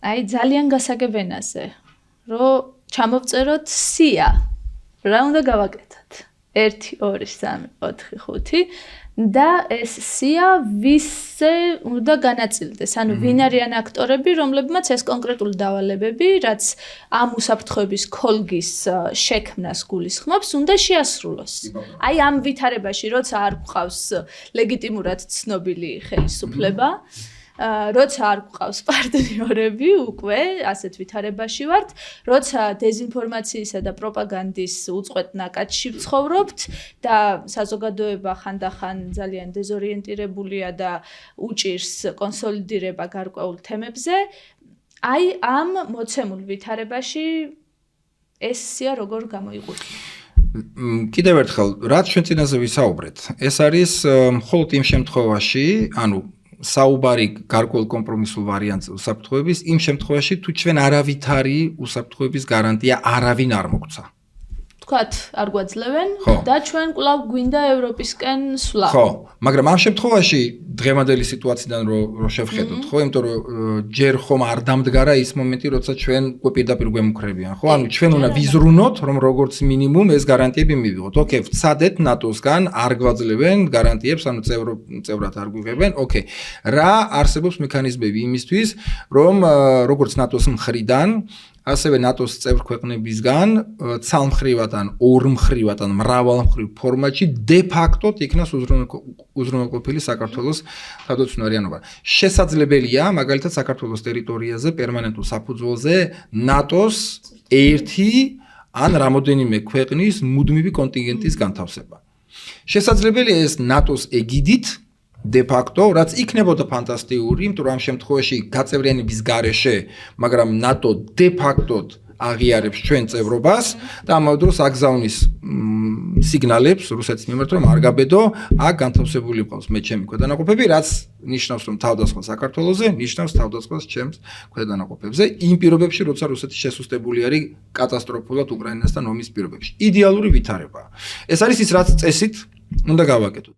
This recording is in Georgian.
აი ძალიან გასაგებ ენაზე, რომ ჩამოვწეროთ სია. რა უნდა გავაკეთოთ? 1 2 3 4 5 და ეს სია ვისზე უნდა განაწილდეს. ანუ ვინ არიან აქტორები, რომლებმაც ეს კონკრეტული დავალებები, რაც ამ უსაფრთხოების ქოლგის შექმნას გულისხმობს, უნდა შეასრულოს. აი ამ ვითარებაში, როცა არ გვყავს ლეგიტიმურად ცნობილი ხელისუფლება, როცა არ გვყავს პარტნიორები, უკვე ასეთ ვითარებაში ვართ, როცა დეზინფორმაციისა და პროპაგანდის უწყვეტ ნაკადში ვცხოვრობთ და საზოგადოება ხანდახან ძალიან დეზორიენტირებულია და უჭირს კონსოლიდირება გარკვეულ თემებზე, აი ამ მოცემულ ვითარებაში ეს სია როგორ გამოიყურება? კიდევ ერთხელ, რაც ჩვენ წინაზე ვისაუბრეთ, ეს არის მხოლოდ იმ შემთხვევაში, ანუ საუბარი გარკვეულ კომპრომისულ ვარიანტზე უსაფრთხოების, იმ შემთხვევაში, თუ ჩვენ არავითარი უსაფრთხოების გარანტია არავინ არ მოგცა. თქვათ, არ გვაძლევენ და ჩვენ კვლავ გვინდა ევროპისკენ სვლა. ხო, მაგრამ ამ შემთხვევაში დღევანდელი სიტუაციიდან რო შევხედოთ, ხო, იმიტომ რომ ჯერ ხომ არ დამდგარა ის მომენტი, როცა ჩვენ უკვე პირდაპირ გვემუქრებიან, ხო? ანუ ჩვენ უნდა ვიზრუნოთ, რომ როგორც მინიმუმ ეს გარანტიები მივიღოთ. ოკეი, ვცადეთ ნატოსგან, არ გვაძლევენ გარანტიებს, ანუ წევრად არ გვიღებენ. ოკეი. რა არსებობს მექანიზმები იმისთვის, რომ როგორც ნატოს მხრიდან ასევე ნატოს წევრ ქვეყნებისგან ცალმხრივად ან ორმხრივად ან მრავალმხრივ ფორმატში დე-ფაქტოდ იქნას უზრუნველყოფილი საქართველოს თავდაცვნარიანობა. შესაძლებელია, მაგალითად, საქართველოს ტერიტორიაზე პერმანენტულ საფუძველზე ნატოს ერთი ან რამოდენიმე ქვეყნის მუდმივი კონტინგენტის განთავსება. შესაძლებელია ეს ნატოს ეგიდით დე-ფაქტო, რაც იქნებოდა ფანტასტიკური, იმიტომ რომ ამ შემთხვევაში გაწევრიანების გარეშე, მაგრამ ნატო დე-ფაქტოდ აღიარებს ჩვენ წევრობას და ამავე დროს აგზავნის სიგნალებს რუსეთის მიმართ, რომ არ გაბედო, აქ განთავსებული ყავს ჩემი ქვედანაყოფები, რაც ნიშნავს, რომ თავდასხმა საქართველოზე, ნიშნავს თავდასხმას ჩემს ქვედანაყოფებზე, იმ პირობებში, როცა რუსეთი შესუსტებული არის კატასტროფულად უკრაინასთან ომის პირობებში. იდეალური ვითარებაა. ეს არის ის, რაც წესით უნდა გავაკეთოთ.